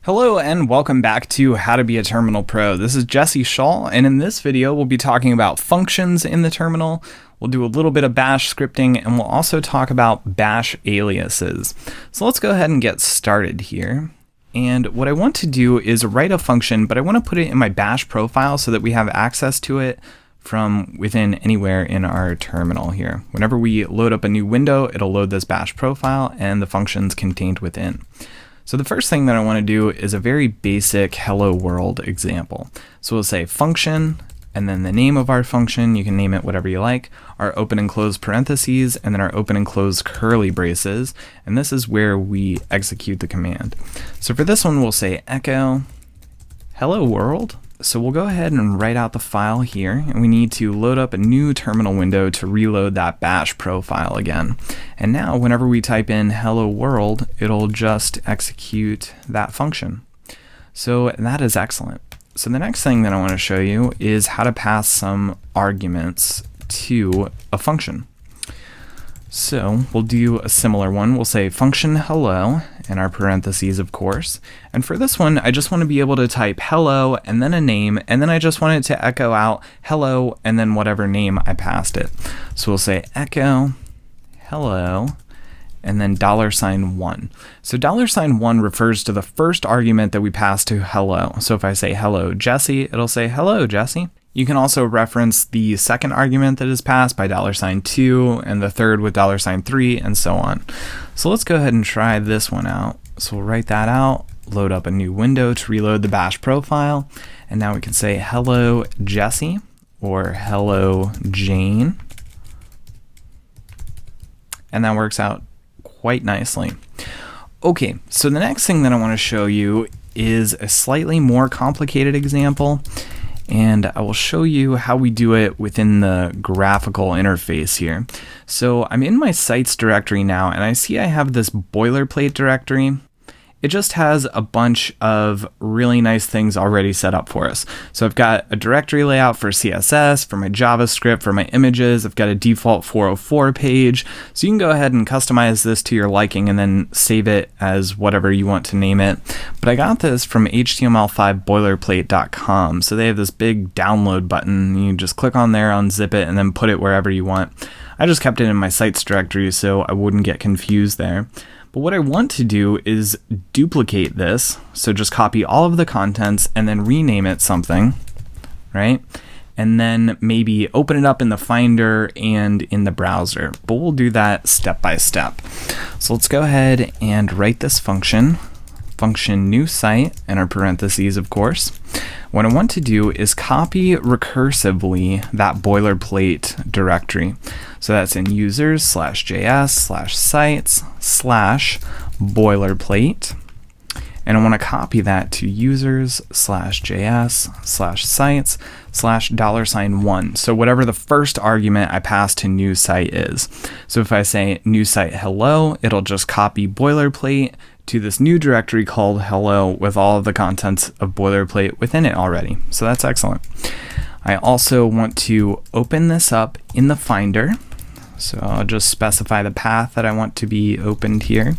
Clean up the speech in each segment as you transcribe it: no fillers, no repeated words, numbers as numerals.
Hello and welcome back to How to Be a Terminal Pro. This is Jesse Shaw, and in this video we'll be talking about functions in the terminal. We'll do a little bit of bash scripting, and we'll also talk about bash aliases. So let's go ahead and get started here. And what I want to do is write a function, but I want to put it in my bash profile so that we have access to it from within anywhere in our terminal here. Whenever we load up a new window, it'll load this bash profile and the functions contained within. So the first thing that I want to do is a very basic hello world example. So we'll say function, and then the name of our function, you can name it whatever you like, our open and close parentheses, and then our open and close curly braces, and this is where we execute the command. So for this one, we'll say echo hello world. So we'll go ahead and write out the file here, and we need to load up a new terminal window to reload that bash profile again. And now whenever we type in hello world, it'll just execute that function. So that is excellent. So the next thing that I want to show you is how to pass some arguments to a function. So we'll do a similar one. We'll say function hello in our parentheses, of course. And for this one, I just want to be able to type hello and then a name, and then I just want it to echo out hello and then whatever name I passed it. So we'll say echo hello and then $1. So $1 refers to the first argument that we pass to hello. So if I say hello Jesse, it'll say hello Jesse. You can also reference the second argument that is passed by $2 and the third with $3 and so on. So let's go ahead and try this one out. So we'll write that out, load up a new window to reload the bash profile, and now we can say hello Jesse or hello Jane. And that works out quite nicely. Okay, so the next thing that I want to show you is a slightly more complicated example. And I will show you how we do it within the graphical interface here. So I'm in my sites directory now, and I see I have this boilerplate directory. It just has a bunch of really nice things already set up for us. So I've got a directory layout for CSS, for my JavaScript, for my images. I've got a default 404 page. So you can go ahead and customize this to your liking and then save it as whatever you want to name it. But I got this from html5boilerplate.com. So they have this big download button. You just click on there, unzip it, and then put it wherever you want. I just kept it in my sites directory so I wouldn't get confused there. But what I want to do is duplicate this, so just copy all of the contents and then rename it something, right? And then maybe open it up in the Finder and in the browser. But we'll do that step by step. So let's go ahead and write this function new site, in our parentheses, of course. What I want to do is copy recursively that boilerplate directory. So that's in users/js/sites/boilerplate. And I want to copy that to users/js/sites/$1. So whatever the first argument I pass to new site is. So if I say new site hello, it'll just copy boilerplate to this new directory called hello with all of the contents of boilerplate within it already. So that's excellent. I also want to open this up in the Finder. So I'll just specify the path that I want to be opened here,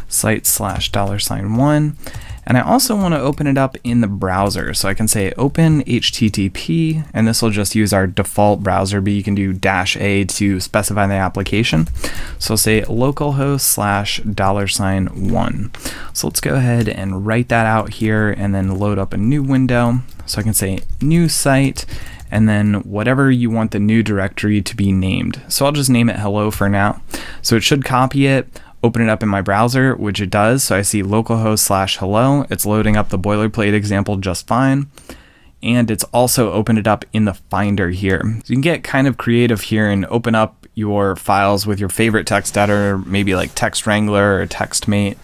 site/$1. And I also want to open it up in the browser. So I can say open HTTP, and this will just use our default browser, but you can do -A to specify the application. So I'll say localhost/$1. So let's go ahead and write that out here and then load up a new window. So I can say new site, and then whatever you want the new directory to be named. So I'll just name it hello for now. So it should copy it, open it up in my browser, which it does. So I see localhost/hello. It's loading up the boilerplate example just fine. And it's also opened it up in the Finder here. So you can get kind of creative here and open up your files with your favorite text editor, maybe like Text Wrangler or TextMate.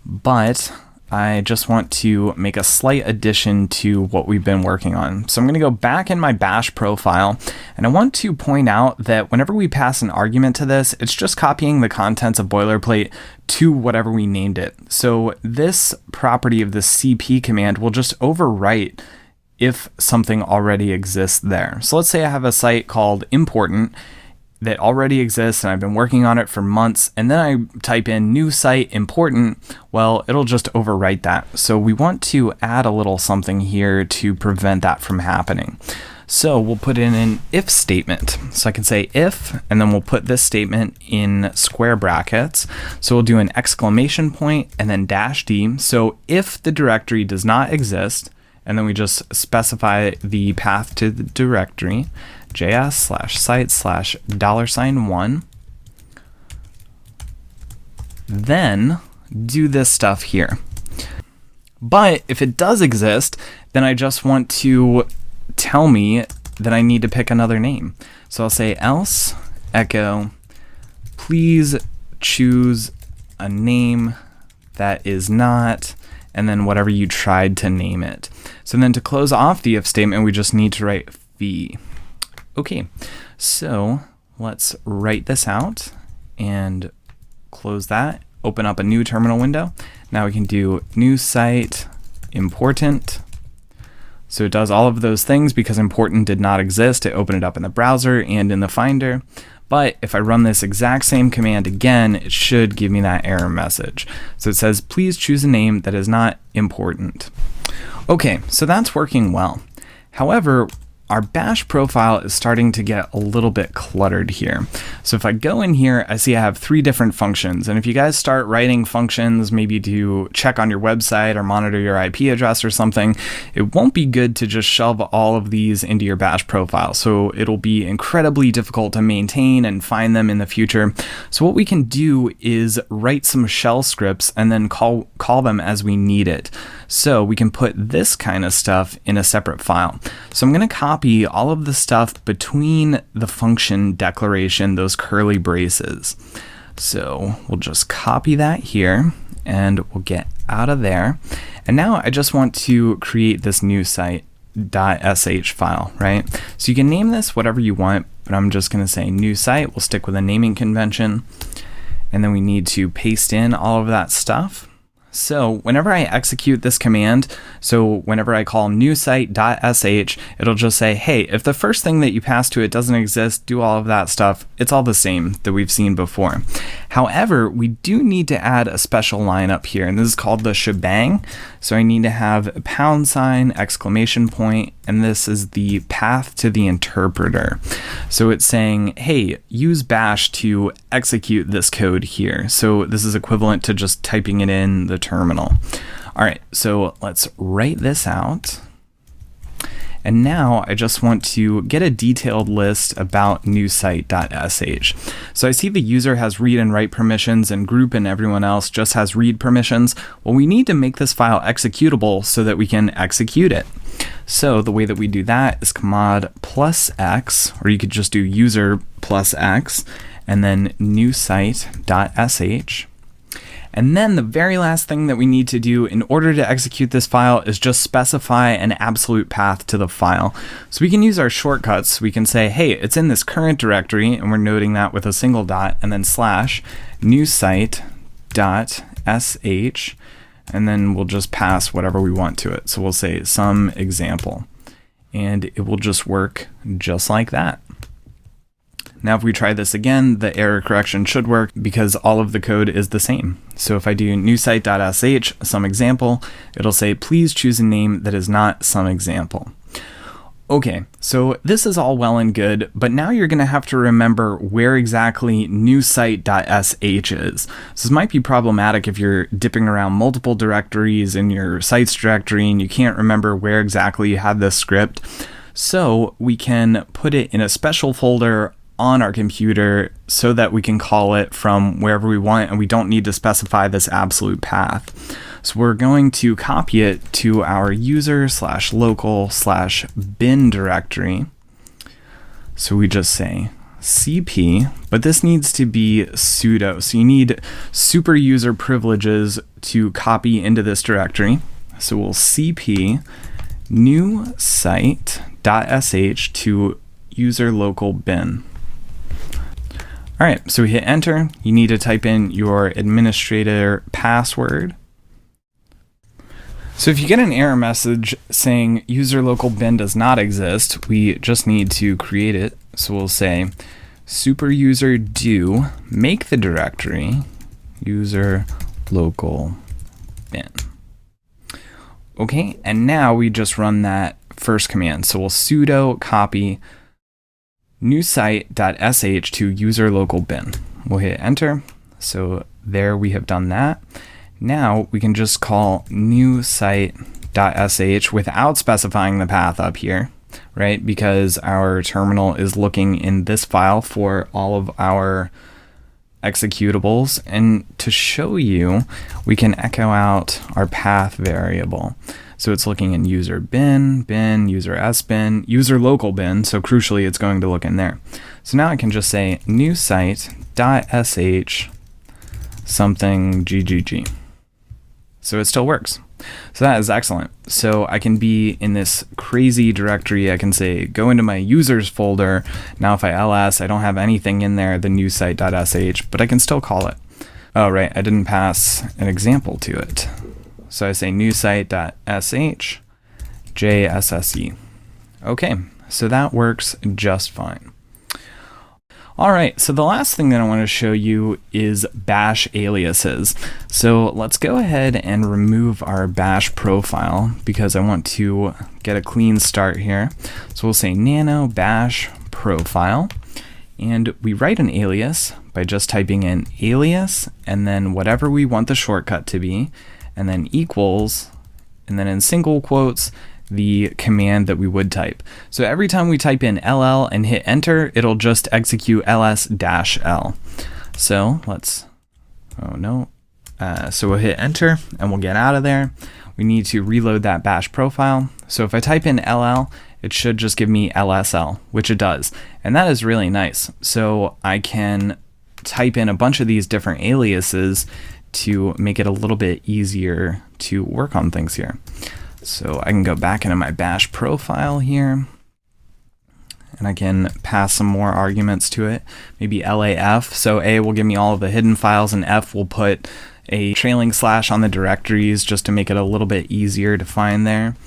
But I just want to make a slight addition to what we've been working on. So I'm going to go back in my bash profile, and I want to point out that whenever we pass an argument to this, it's just copying the contents of boilerplate to whatever we named it. So this property of the CP command will just overwrite if something already exists there. So let's say I have a site called important. that already exists and I've been working on it for months, and then I type in new site important, well, it'll just overwrite that. So we want to add a little something here to prevent that from happening. So we'll put in an if statement. So I can say if, and then we'll put this statement in square brackets. So we'll do an exclamation point and then $D. So if the directory does not exist, and then we just specify the path to the directory, js/site/$1, then do this stuff here. But if it does exist, then I just want to tell me that I need to pick another name. So I'll say else echo, please choose a name that is not, and then whatever you tried to name it. So then to close off the if statement, we just need to write fee. Okay, so let's write this out and close that, open up a new terminal window. Now we can do new site important. So it does all of those things because important did not exist. It opened it up in the browser and in the Finder. But if I run this exact same command again, it should give me that error message. So it says, please choose a name that is not important. Okay, so that's working well. However, our bash profile is starting to get a little bit cluttered here. So if I go in here, I see I have 3 different functions. And if you guys start writing functions, maybe to check on your website or monitor your IP address or something, it won't be good to just shove all of these into your bash profile. So it'll be incredibly difficult to maintain and find them in the future. So what we can do is write some shell scripts and then call them as we need it. So we can put this kind of stuff in a separate file. So I'm going to copy all of the stuff between the function declaration, those curly braces. So we'll just copy that here and we'll get out of there. And now I just want to create this new site.sh file, right? So you can name this whatever you want, but I'm just going to say new site. We'll stick with a naming convention. And then we need to paste in all of that stuff. So whenever I execute this command, so whenever I call new site.sh, it'll just say, hey, if the first thing that you pass to it doesn't exist, do all of that stuff. It's all the same that we've seen before. However, we do need to add a special line up here, and this is called the shebang. So I need to have a !, exclamation point, and this is the path to the interpreter. So it's saying, hey, use bash to execute this code here. So this is equivalent to just typing it in the terminal. All right, so let's write this out. And now I just want to get a detailed list about new site.sh. So I see the user has read and write permissions and group and everyone else just has read permissions. Well, we need to make this file executable so that we can execute it. So the way that we do that is command +x, or you could just do user +x, and then new site.sh. And then the very last thing that we need to do in order to execute this file is just specify an absolute path to the file. So we can use our shortcuts. We can say, hey, it's in this current directory, and we're noting that with a single dot, and then /new site.sh, and then we'll just pass whatever we want to it. So we'll say some example, and it will just work just like that. Now, if we try this again, the error correction should work because all of the code is the same. So if I do new site.sh, some example, it'll say, please choose a name that is not some example. Okay, so this is all well and good, but now you're going to have to remember where exactly new site.sh is. So this might be problematic if you're dipping around multiple directories in your sites directory and you can't remember where exactly you had this script. So we can put it in a special folder on our computer so that we can call it from wherever we want, and we don't need to specify this absolute path. So we're going to copy it to our user/local/bin directory. So we just say cp, but this needs to be sudo. So you need super user privileges to copy into this directory. So we'll cp new site.sh to user local bin. All right, so we hit enter. You need to type in your administrator password. So if you get an error message saying user local bin does not exist, we just need to create it. So we'll say super user do make the directory user local bin. Okay, and now we just run that first command. So we'll sudo copy new site.sh to user local bin. We'll hit enter. So there we have done that. Now we can just call new site.sh without specifying the path up here, right? Because our terminal is looking in this file for all of our executables. And to show you, we can echo out our path variable. So it's looking in user bin, user sbin, user local bin. So crucially, it's going to look in there. So now I can just say new site.sh something ggg. So it still works. So that is excellent. So I can be in this crazy directory. I can say, go into my users folder. Now if I ls, I don't have anything in there, the new site.sh, but I can still call it. Oh, right, I didn't pass an example to it. So I say new site.sh jsse. Okay, so that works just fine. All right, so the last thing that I want to show you is bash aliases. So let's go ahead and remove our bash profile because I want to get a clean start here. So we'll say nano bash profile, and we write an alias by just typing in alias and then whatever we want the shortcut to be, and then equals, and then in single quotes, the command that we would type. So every time we type in ll and hit enter, it'll just execute ls-l. So let's, oh no. So we'll hit enter and we'll get out of there. We need to reload that bash profile. So if I type in ll, it should just give me lsl, which it does. And that is really nice. So I can type in a bunch of these different aliases to make it a little bit easier to work on things here. So I can go back into my bash profile here, and I can pass some more arguments to it. Maybe LAF. So A will give me all of the hidden files, and F will put a trailing slash on the directories just to make it a little bit easier to find there.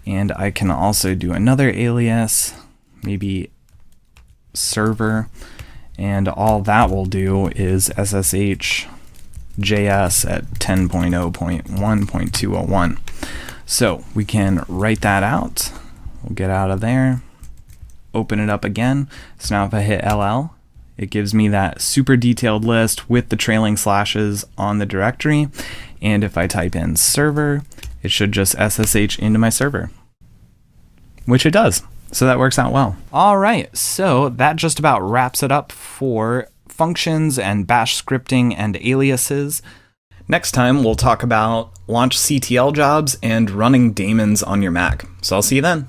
And I can also do another alias, maybe server, and all that will do is SSH JS at 10.0.1.201. So we can write that out. We'll get out of there, open it up again. So now if I hit LL, it gives me that super detailed list with the trailing slashes on the directory. And if I type in server, it should just SSH into my server, which it does. So that works out well. All right, so that just about wraps it up for functions and bash scripting and aliases. Next time, we'll talk about launch CTL jobs and running daemons on your Mac. So I'll see you then.